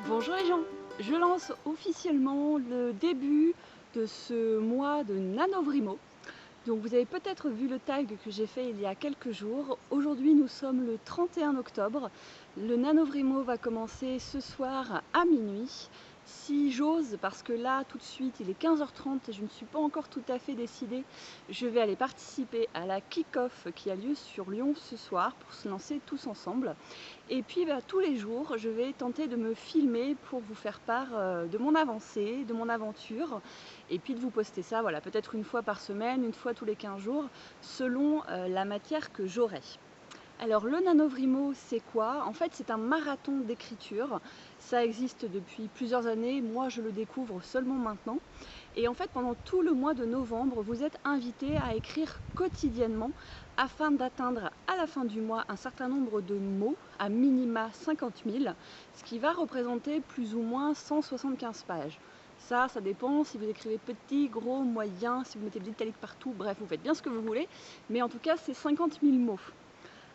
Bonjour les gens, je lance officiellement le début de ce mois de NaNoWriMo. Donc vous avez peut-être vu le tag que j'ai fait il y a quelques jours. Aujourd'hui nous sommes le 31 octobre. Le NaNoWriMo va commencer ce soir à minuit. Si j'ose, parce que là tout de suite il est 15h30 et je ne suis pas encore tout à fait décidée, je vais aller participer à la kick-off qui a lieu sur Lyon ce soir pour se lancer tous ensemble. Et puis tous les jours je vais tenter de me filmer pour vous faire part de mon avancée, de mon aventure, et puis de vous poster ça, voilà, peut-être une fois par semaine, une fois tous les 15 jours, selon la matière que j'aurai. Alors le NaNoWriMo, c'est quoi? En fait, c'est un marathon d'écriture. Ça existe depuis plusieurs années, moi je le découvre seulement maintenant. Et en fait, pendant tout le mois de novembre, vous êtes invité à écrire quotidiennement afin d'atteindre à la fin du mois un certain nombre de mots, à minima 50 000, ce qui va représenter plus ou moins 175 pages. Ça dépend si vous écrivez petit, gros, moyen, si vous mettez de l'italique partout, bref, vous faites bien ce que vous voulez, mais en tout cas, c'est 50 000 mots.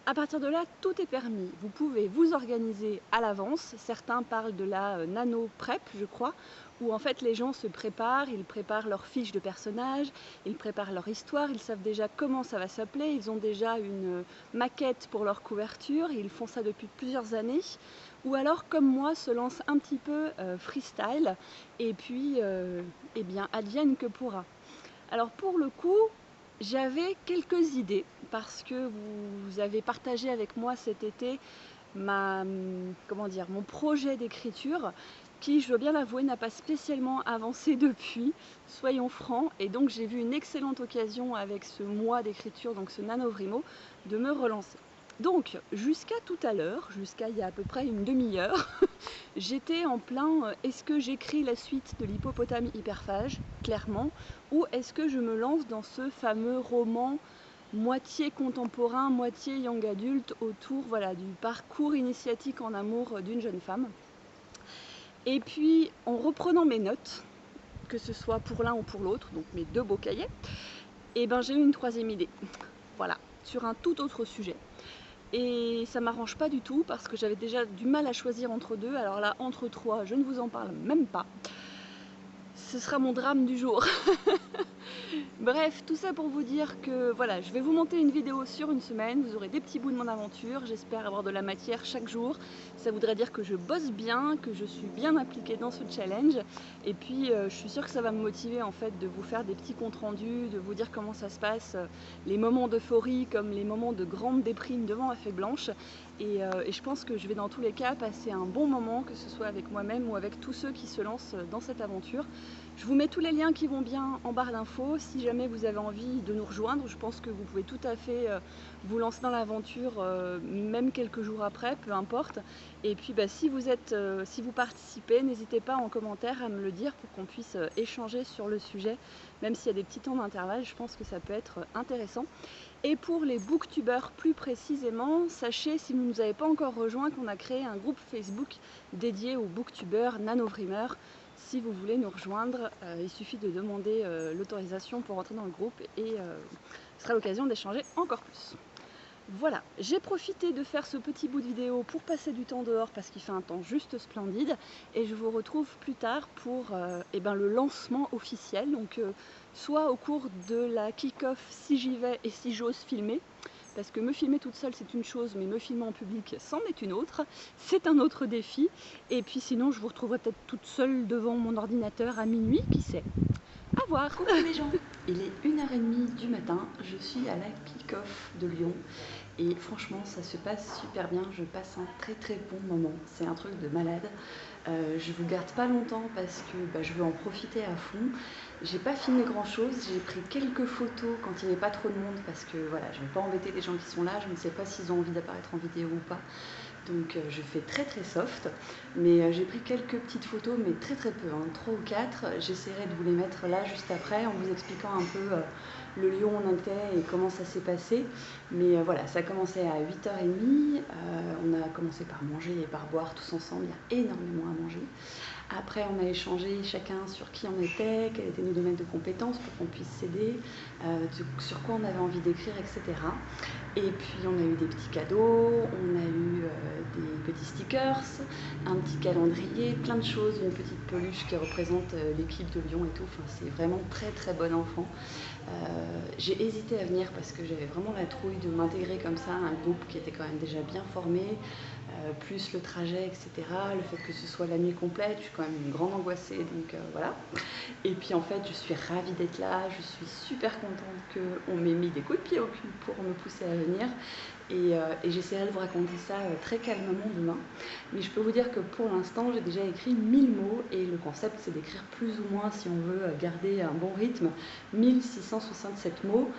À partir de là, tout est permis. Vous pouvez vous organiser à l'avance. Certains parlent de la nano prep, je crois, où en fait les gens se préparent, ils préparent leurs fiches de personnages, ils préparent leur histoire, ils savent déjà comment ça va s'appeler, ils ont déjà une maquette pour leur couverture, ils font ça depuis plusieurs années. Ou alors, comme moi, se lancent un petit peu freestyle, et puis, eh bien, advienne que pourra. Alors pour le coup, j'avais quelques idées parce que vous avez partagé avec moi cet été mon projet d'écriture qui, je dois bien l'avouer, n'a pas spécialement avancé depuis, soyons francs, et donc j'ai vu une excellente occasion avec ce mois d'écriture, donc ce NaNoWriMo, de me relancer. Donc jusqu'à tout à l'heure, jusqu'à il y a à peu près une demi-heure, j'étais en plein est-ce que j'écris la suite de l'hippopotame hyperphage, clairement, ou est-ce que je me lance dans ce fameux roman moitié contemporain, moitié young adulte autour, voilà, du parcours initiatique en amour d'une jeune femme. Et puis en reprenant mes notes, que ce soit pour l'un ou pour l'autre, donc mes deux beaux cahiers, et ben j'ai eu une troisième idée, voilà, sur un tout autre sujet. Et ça m'arrange pas du tout parce que j'avais déjà du mal à choisir entre deux. Alors là, entre trois, je ne vous en parle même pas. Ce sera mon drame du jour. Bref, tout ça pour vous dire que voilà, je vais vous monter une vidéo sur une semaine, vous aurez des petits bouts de mon aventure, j'espère avoir de la matière chaque jour. Ça voudrait dire que je bosse bien, que je suis bien impliquée dans ce challenge, et puis je suis sûre que ça va me motiver en fait de vous faire des petits comptes rendus, de vous dire comment ça se passe, les moments d'euphorie comme les moments de grande déprime devant la feuille blanche, et je pense que je vais dans tous les cas passer un bon moment, que ce soit avec moi-même ou avec tous ceux qui se lancent dans cette aventure. Je vous mets tous les liens qui vont bien en barre d'infos. Si jamais vous avez envie de nous rejoindre, je pense que vous pouvez tout à fait vous lancer dans l'aventure, même quelques jours après, peu importe. Et puis si vous participez, n'hésitez pas en commentaire à me le dire pour qu'on puisse échanger sur le sujet, même s'il y a des petits temps d'intervalle, je pense que ça peut être intéressant. Et pour les booktubeurs plus précisément, sachez, si vous ne nous avez pas encore rejoint, qu'on a créé un groupe Facebook dédié aux booktubeurs NaNoWriMer. Si vous voulez nous rejoindre, il suffit de demander l'autorisation pour entrer dans le groupe et ce sera l'occasion d'échanger encore plus. Voilà, j'ai profité de faire ce petit bout de vidéo pour passer du temps dehors parce qu'il fait un temps juste splendide, et je vous retrouve plus tard pour le lancement officiel, donc soit au cours de la kick-off si j'y vais et si j'ose filmer, parce que me filmer toute seule c'est une chose, mais me filmer en public c'en est une autre, c'est un autre défi. Et puis sinon je vous retrouverai peut-être toute seule devant mon ordinateur à minuit, qui sait. À voir. Coucou les gens, il est 1h30 du matin, je suis à la kick-off de Lyon et franchement ça se passe super bien, je passe un très très bon moment, c'est un truc de malade. Je vous garde pas longtemps parce que je veux en profiter à fond. J'ai pas filmé grand chose, j'ai pris quelques photos quand il n'y avait pas trop de monde parce que voilà, je vais pas embêter les gens qui sont là, je ne sais pas s'ils ont envie d'apparaître en vidéo ou pas. Donc je fais très très soft, mais j'ai pris quelques petites photos, mais très très peu, 3 ou 4. J'essaierai de vous les mettre là juste après en vous expliquant un peu le lieu où on était et comment ça s'est passé. Mais voilà, ça a commencé à 8h30, on a commencé par manger et par boire tous ensemble, il y a énormément à manger. Après, on a échangé chacun sur qui on était, quels étaient nos domaines de compétences pour qu'on puisse s'aider, sur quoi on avait envie d'écrire, etc. Et puis on a eu des petits cadeaux, on a eu des petits stickers, un petit calendrier, plein de choses, une petite peluche qui représente l'équipe de Lyon et tout. Enfin, c'est vraiment très très bon enfant. J'ai hésité à venir parce que j'avais vraiment la trouille de m'intégrer comme ça à un groupe qui était quand même déjà bien formé, plus le trajet, etc. Le fait que ce soit la nuit complète, je suis quand même une grande angoissée, donc voilà. Et puis en fait, je suis ravie d'être là, je suis super contente qu'on m'ait mis des coups de pied au cul pour me pousser à venir. Et j'essaierai de vous raconter ça très calmement demain. Mais je peux vous dire que pour l'instant, j'ai déjà écrit 1000 mots et le concept, c'est d'écrire plus ou moins, si on veut garder un bon rythme, 1667 mots.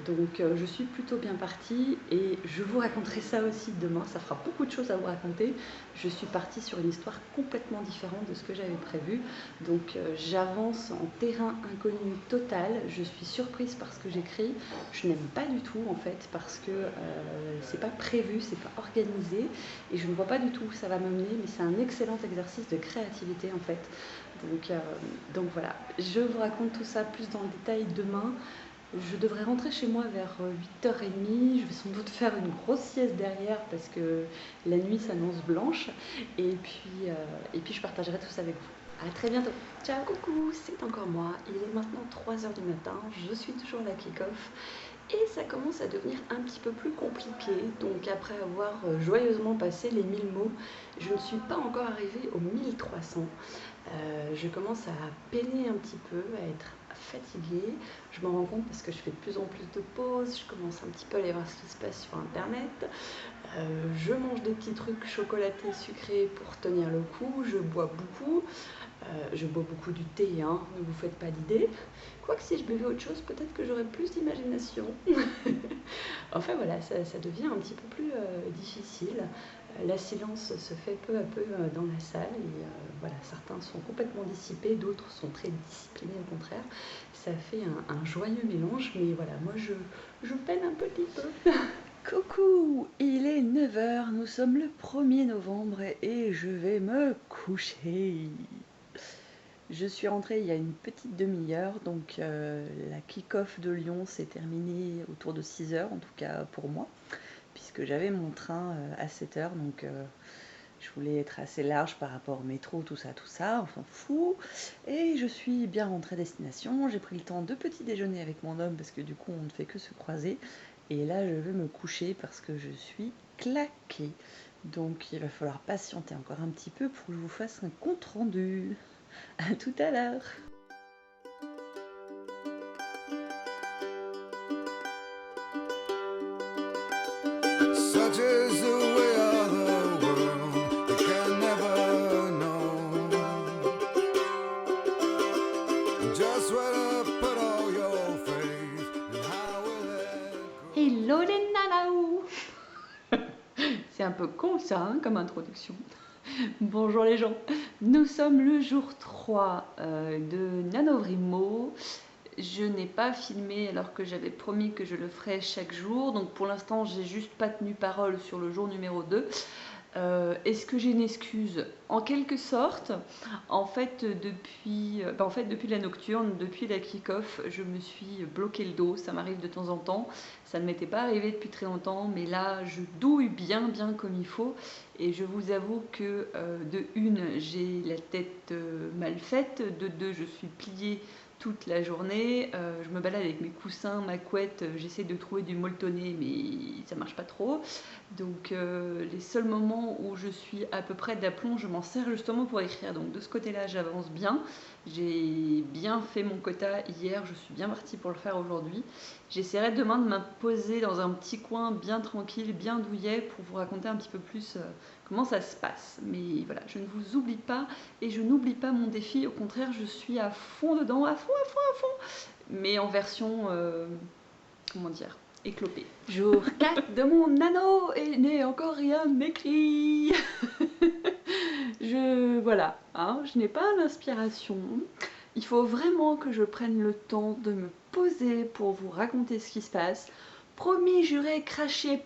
Donc je suis plutôt bien partie et je vous raconterai ça aussi demain. Ça fera beaucoup de choses à vous raconter. Je suis partie sur une histoire complètement différente de ce que j'avais prévu. Donc j'avance en terrain inconnu total. Je suis surprise par ce que j'écris. Je n'aime pas du tout en fait parce que c'est pas prévu, c'est pas organisé et je ne vois pas du tout où ça va m'amener, mais c'est un excellent exercice de créativité en fait. Donc voilà, je vous raconte tout ça plus dans le détail demain. Je devrais rentrer chez moi vers 8h30, je vais sans doute faire une grosse sieste derrière parce que la nuit s'annonce blanche et puis je partagerai tout ça avec vous. À très bientôt. Ciao, coucou, c'est encore moi. Il est maintenant 3h du matin, je suis toujours à la kick-off et ça commence à devenir un petit peu plus compliqué. Donc après avoir joyeusement passé les 1000 mots, je ne suis pas encore arrivée aux 1300. Je commence à peiner un petit peu, à être fatiguée. Je m'en rends compte parce que je fais de plus en plus de pauses, je commence un petit peu à aller voir ce qui se passe sur internet. Je mange des petits trucs chocolatés, sucrés pour tenir le coup, je bois beaucoup. Je bois beaucoup du thé, hein, ne vous faites pas d'idée. Quoique si je buvais autre chose, peut-être que j'aurais plus d'imagination. Enfin voilà, ça devient un petit peu plus difficile. La silence se fait peu à peu dans la salle et voilà, certains sont complètement dissipés, d'autres sont très disciplinés au contraire. Ça fait un joyeux mélange, mais voilà, moi je peine un petit peu. Coucou, il est 9h, nous sommes le 1er novembre et je vais me coucher. Je suis rentrée il y a une petite demi-heure, donc la kick-off de Lyon s'est terminée autour de 6h, en tout cas pour moi, puisque j'avais mon train à 7h, donc je voulais être assez large par rapport au métro, tout ça, on s'en fout. Et je suis bien rentrée à destination, j'ai pris le temps de petit déjeuner avec mon homme, parce que du coup on ne fait que se croiser. Et là je vais me coucher parce que je suis claquée. Donc il va falloir patienter encore un petit peu pour que je vous fasse un compte rendu. À tout à l'heure. Such is the way of the world, you can never know just where to put all your faith and how will it go. Hello les nanaous. C'est un peu con ça hein, comme introduction. Bonjour les gens, nous sommes le jour 3 de NaNoWriMo. Je n'ai pas filmé alors que j'avais promis que je le ferais chaque jour, donc pour l'instant j'ai juste pas tenu parole sur le jour numéro 2. Est-ce que j'ai une excuse? En quelque sorte, en fait depuis la nocturne, depuis la kick-off, je me suis bloqué le dos, ça m'arrive de temps en temps, ça ne m'était pas arrivé depuis très longtemps, mais là je douille bien comme il faut, et je vous avoue que de une, j'ai la tête mal faite, de deux, je suis pliée toute la journée, je me balade avec mes coussins, ma couette, j'essaie de trouver du molletonné mais ça marche pas trop, donc les seuls moments où je suis à peu près d'aplomb, je m'en sers justement pour écrire, donc de ce côté là j'avance bien, j'ai bien fait mon quota hier, je suis bien partie pour le faire aujourd'hui. J'essaierai demain de m'imposer dans un petit coin bien tranquille, bien douillet pour vous raconter un petit peu plus comment ça se passe. Mais voilà, je ne vous oublie pas et je n'oublie pas mon défi. Au contraire, je suis à fond dedans, à fond. Mais en version, comment dire, éclopée. Jour 4 de mon nano et n'est encore rien écrit. Voilà, hein, je n'ai pas l'inspiration. Il faut vraiment que je prenne le temps de me poser pour vous raconter ce qui se passe. Promis, juré, craché,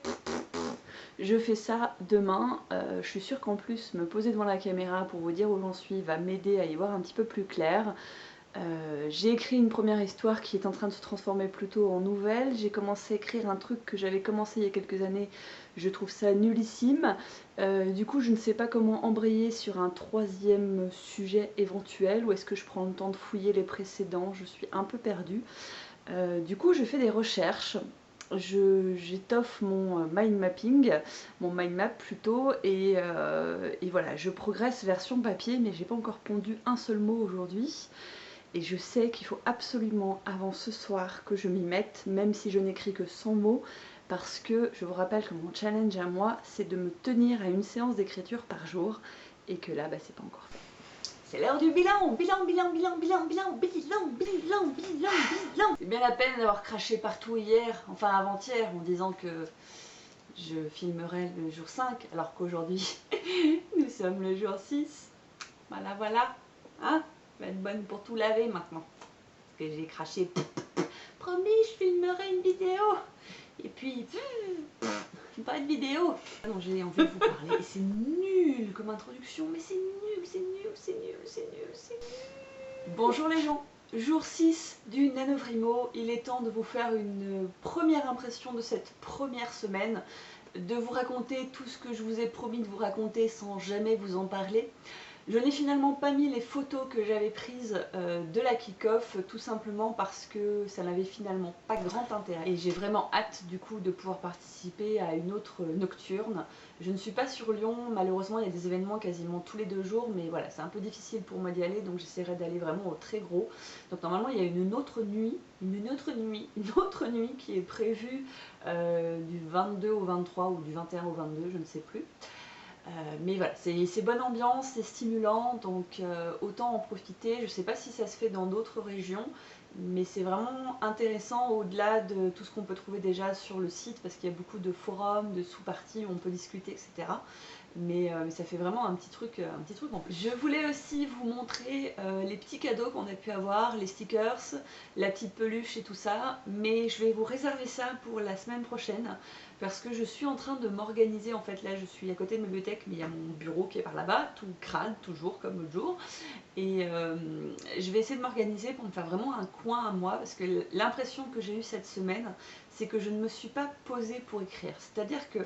Je fais ça demain, je suis sûre qu'en plus me poser devant la caméra pour vous dire où j'en suis va m'aider à y voir un petit peu plus clair. J'ai écrit une première histoire qui est en train de se transformer plutôt en nouvelle. J'ai commencé à écrire un truc que j'avais commencé il y a quelques années, je trouve ça nullissime. Du coup je ne sais pas comment embrayer sur un troisième sujet éventuel, ou est-ce que je prends le temps de fouiller les précédents, je suis un peu perdue. Du coup je fais des recherches, j'étoffe mon mind mapping, mon mind map plutôt, et voilà, je progresse version papier, mais j'ai pas encore pondu un seul mot aujourd'hui. Et je sais qu'il faut absolument avant ce soir que je m'y mette, même si je n'écris que 100 mots, parce que je vous rappelle que mon challenge à moi, c'est de me tenir à une séance d'écriture par jour, et que là, bah, c'est pas encore fait. C'est l'heure du bilan, bilan. C'est bien la peine d'avoir craché partout hier, enfin avant-hier, en disant que je filmerai le jour 5, alors qu'aujourd'hui, nous sommes le jour 6. Voilà, hein, je vais être bonne pour tout laver maintenant. Parce que j'ai craché. Promis, je filmerai une vidéo. Et puis, pas de vidéo. Ah non, j'ai envie de vous parler. Et c'est nul comme introduction, mais c'est nul. Bonjour les gens. Jour 6 du NaNoWriMo. Il est temps de vous faire une première impression de cette première semaine. De vous raconter tout ce que je vous ai promis de vous raconter sans jamais vous en parler. Je n'ai finalement pas mis les photos que j'avais prises de la kick-off, tout simplement parce que ça n'avait finalement pas grand intérêt. Et j'ai vraiment hâte du coup de pouvoir participer à une autre nocturne. Je ne suis pas sur Lyon, malheureusement il y a des événements quasiment tous les 2 jours, mais voilà, c'est un peu difficile pour moi d'y aller, donc j'essaierai d'aller vraiment au très gros. Donc normalement il y a une autre nuit qui est prévue du 22 au 23 ou du 21 au 22, je ne sais plus. Mais voilà, c'est bonne ambiance, c'est stimulant, donc autant en profiter. Je ne sais pas si ça se fait dans d'autres régions, mais c'est vraiment intéressant au-delà de tout ce qu'on peut trouver déjà sur le site, parce qu'il y a beaucoup de forums, de sous-parties où on peut discuter, etc. Mais ça fait vraiment un petit truc en plus. Je voulais aussi vous montrer les petits cadeaux qu'on a pu avoir, les stickers, la petite peluche et tout ça, mais je vais vous réserver ça pour la semaine prochaine, parce que je suis en train de m'organiser. En fait là je suis à côté de ma bibliothèque, mais il y a mon bureau qui est par là-bas, tout crade toujours comme l'autre jour, et je vais essayer de m'organiser pour me faire vraiment un coin à moi, parce que l'impression que j'ai eue cette semaine, c'est que je ne me suis pas posée pour écrire, c'est-à-dire que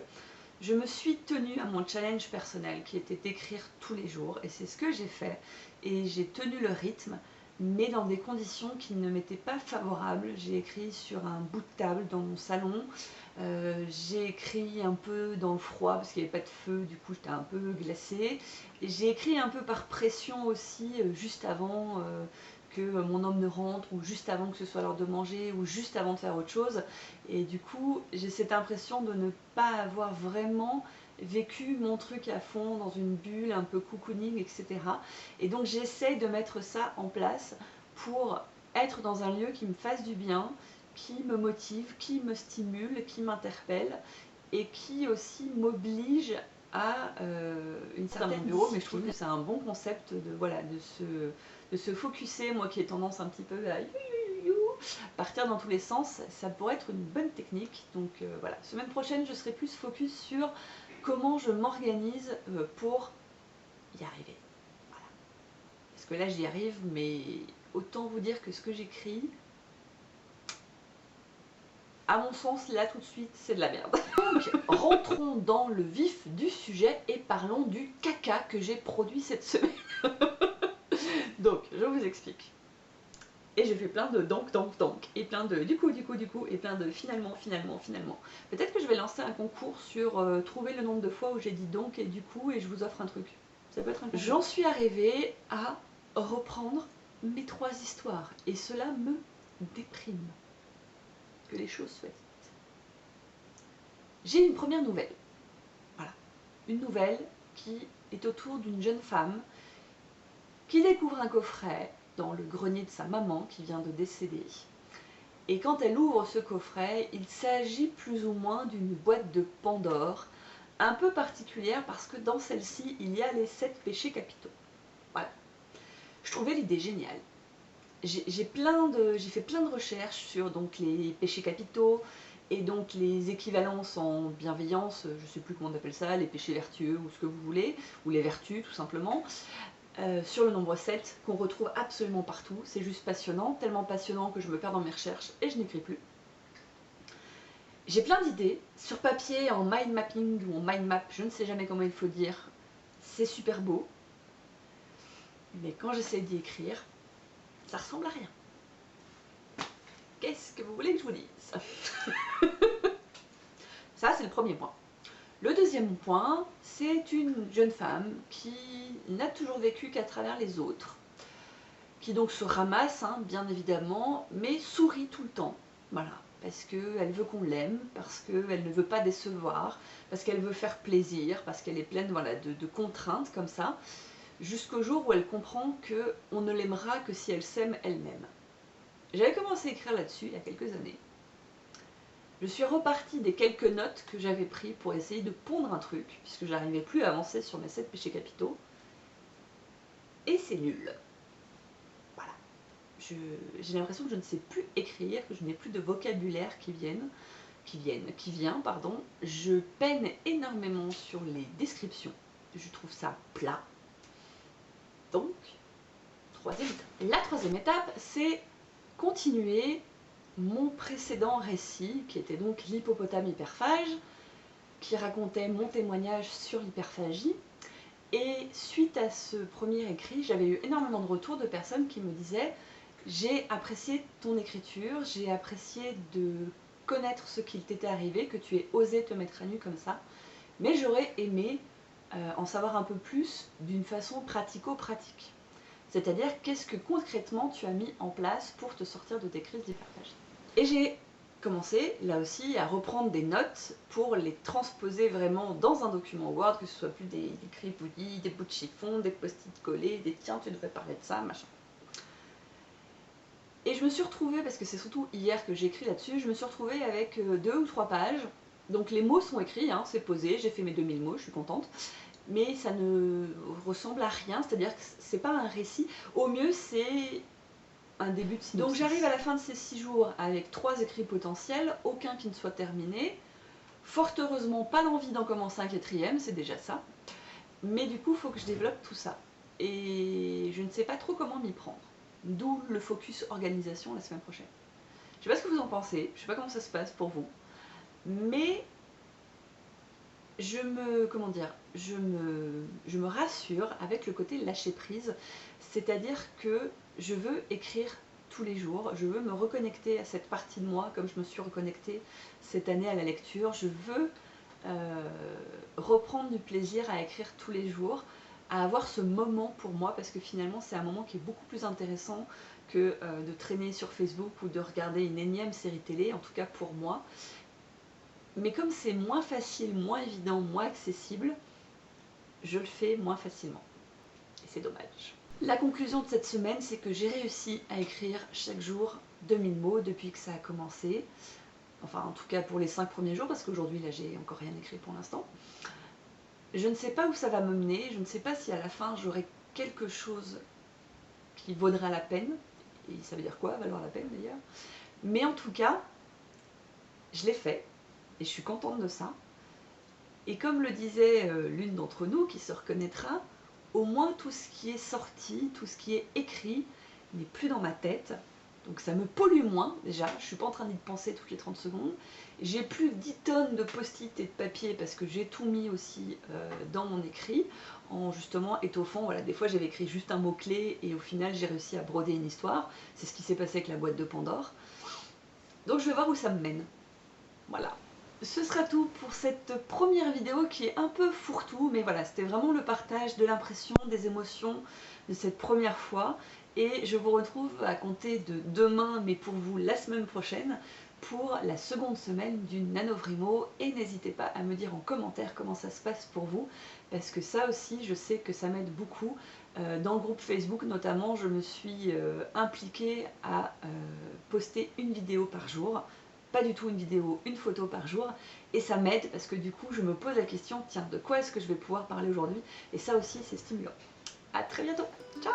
je me suis tenue à mon challenge personnel qui était d'écrire tous les jours, et c'est ce que j'ai fait, et j'ai tenu le rythme, mais dans des conditions qui ne m'étaient pas favorables. J'ai écrit sur un bout de table dans mon salon, j'ai écrit un peu dans le froid parce qu'il n'y avait pas de feu, du coup j'étais un peu glacée, et j'ai écrit un peu par pression aussi, juste avant que mon homme ne rentre, ou juste avant que ce soit l'heure de manger, ou juste avant de faire autre chose. Et du coup j'ai cette impression de ne pas avoir vraiment vécu mon truc à fond, dans une bulle un peu cocooning, etc. Et donc j'essaye de mettre ça en place pour être dans un lieu qui me fasse du bien, qui me motive, qui me stimule, qui m'interpelle, et qui aussi m'oblige à une certaine bureau. Mais je trouve que c'est un bon concept de, voilà, de se focuser. Moi qui ai tendance un petit peu à partir dans tous les sens, ça pourrait être une bonne technique. Donc voilà, semaine prochaine je serai plus focus sur comment je m'organise pour y arriver. Voilà. Parce que là j'y arrive, mais autant vous dire que ce que j'écris, à mon sens, là tout de suite, c'est de la merde. Donc, rentrons dans le vif du sujet et parlons du caca que j'ai produit cette semaine. Donc, je vous explique. Et j'ai fait plein de donc, et plein de du coup, et plein de finalement. Peut-être que je vais lancer un concours sur trouver le nombre de fois où j'ai dit donc et du coup, et je vous offre un truc. Ça peut être un concours. J'en suis arrivée à reprendre mes 3 histoires, et cela me déprime. Que les choses soient dites. J'ai une première nouvelle. Voilà. Une nouvelle qui est autour d'une jeune femme qui découvre un coffret dans le grenier de sa maman qui vient de décéder. Et quand elle ouvre ce coffret, il s'agit plus ou moins d'une boîte de Pandore, un peu particulière parce que dans celle-ci, il y a les 7 péchés capitaux. Voilà. Je trouvais l'idée géniale. J'ai fait plein de recherches sur donc, les péchés capitaux, et donc les équivalences en bienveillance, je ne sais plus comment on appelle ça, les péchés vertueux ou ce que vous voulez, ou les vertus tout simplement, sur le nombre 7 qu'on retrouve absolument partout. C'est juste passionnant, tellement passionnant que je me perds dans mes recherches et je n'écris plus. J'ai plein d'idées, sur papier, en mind mapping ou en mind map, je ne sais jamais comment il faut dire, c'est super beau, mais quand j'essaie d'y écrire, ça ressemble à rien. Qu'est-ce que vous voulez que je vous dise? Ça, c'est le premier point. Le deuxième point, c'est une jeune femme qui n'a toujours vécu qu'à travers les autres, qui donc se ramasse, hein, bien évidemment, mais sourit tout le temps. Voilà, parce qu'elle veut qu'on l'aime, parce qu'elle ne veut pas décevoir, parce qu'elle veut faire plaisir, parce qu'elle est pleine, voilà, de contraintes comme ça, jusqu'au jour où elle comprend qu'on ne l'aimera que si elle s'aime elle-même. J'avais commencé à écrire là-dessus il y a quelques années. Je suis repartie des quelques notes que j'avais prises pour essayer de pondre un truc, puisque j'arrivais plus à avancer sur mes 7 péchés capitaux. Et c'est nul. Voilà. J'ai l'impression que je ne sais plus écrire, que je n'ai plus de vocabulaire qui vient, pardon. Je peine énormément sur les descriptions. Je trouve ça plat. Donc, la troisième étape, c'est continuer mon précédent récit, qui était donc l'hippopotame hyperphage, qui racontait mon témoignage sur l'hyperphagie. Et suite à ce premier écrit, j'avais eu énormément de retours de personnes qui me disaient « J'ai apprécié ton écriture, j'ai apprécié de connaître ce qu'il t'était arrivé, que tu aies osé te mettre à nu comme ça, mais j'aurais aimé en savoir un peu plus d'une façon pratico-pratique. » C'est-à-dire, qu'est-ce que concrètement tu as mis en place pour te sortir de tes crises d'hyperphagie. Et j'ai commencé, là aussi, à reprendre des notes pour les transposer vraiment dans un document Word, que ce soit plus des gribouillis, des bouts de chiffon, des post-it collés, des tiens, tu devrais parler de ça, machin. Et je me suis retrouvée, parce que c'est surtout hier que j'ai écrit là-dessus, je me suis retrouvée avec 2 ou 3 pages. Donc les mots sont écrits, hein, c'est posé, j'ai fait mes 2000 mots, je suis contente. Mais ça ne ressemble à rien, c'est-à-dire que c'est pas un récit. Au mieux, c'est un début de synopsis. Donc j'arrive à la fin de ces 6 jours avec 3 écrits potentiels, aucun qui ne soit terminé. Fort heureusement, pas l'envie d'en commencer un 4e, c'est déjà ça. Mais du coup, il faut que je développe tout ça. Et je ne sais pas trop comment m'y prendre. D'où le focus organisation la semaine prochaine. Je sais pas ce que vous en pensez, je sais pas comment ça se passe pour vous. Mais je me rassure avec le côté lâcher prise, c'est-à-dire que je veux écrire tous les jours, je veux me reconnecter à cette partie de moi comme je me suis reconnectée cette année à la lecture, je veux reprendre du plaisir à écrire tous les jours, à avoir ce moment pour moi, parce que finalement c'est un moment qui est beaucoup plus intéressant que de traîner sur Facebook ou de regarder une énième série télé, en tout cas pour moi. Mais comme c'est moins facile, moins évident, moins accessible, je le fais moins facilement. Et c'est dommage. La conclusion de cette semaine, c'est que j'ai réussi à écrire chaque jour 2000 mots depuis que ça a commencé. Enfin, en tout cas pour les 5 premiers jours, parce qu'aujourd'hui, là, j'ai encore rien écrit pour l'instant. Je ne sais pas où ça va me mener, je ne sais pas si à la fin, j'aurai quelque chose qui vaudra la peine. Et ça veut dire quoi, valoir la peine d'ailleurs. Mais en tout cas, je l'ai fait. Et je suis contente de ça. Et comme le disait l'une d'entre nous, qui se reconnaîtra, au moins tout ce qui est sorti, tout ce qui est écrit, n'est plus dans ma tête. Donc ça me pollue moins, déjà. Je ne suis pas en train d'y penser toutes les 30 secondes. J'ai plus 10 tonnes de post-it et de papier, parce que j'ai tout mis aussi dans mon écrit, en justement étoffant. Voilà, des fois j'avais écrit juste un mot-clé, et au final j'ai réussi à broder une histoire. C'est ce qui s'est passé avec la boîte de Pandore. Donc je vais voir où ça me mène. Voilà. Ce sera tout pour cette première vidéo qui est un peu fourre-tout, mais voilà, c'était vraiment le partage de l'impression, des émotions de cette première fois. Et je vous retrouve à compter de demain, mais pour vous la semaine prochaine, pour la seconde semaine du NaNoWriMo. Et n'hésitez pas à me dire en commentaire comment ça se passe pour vous, parce que ça aussi, je sais que ça m'aide beaucoup. Dans le groupe Facebook notamment, je me suis impliquée à poster une vidéo par jour. Pas du tout une vidéo, une photo par jour, et ça m'aide parce que du coup je me pose la question, tiens, de quoi est-ce que je vais pouvoir parler aujourd'hui, et ça aussi c'est stimulant. À très bientôt, ciao!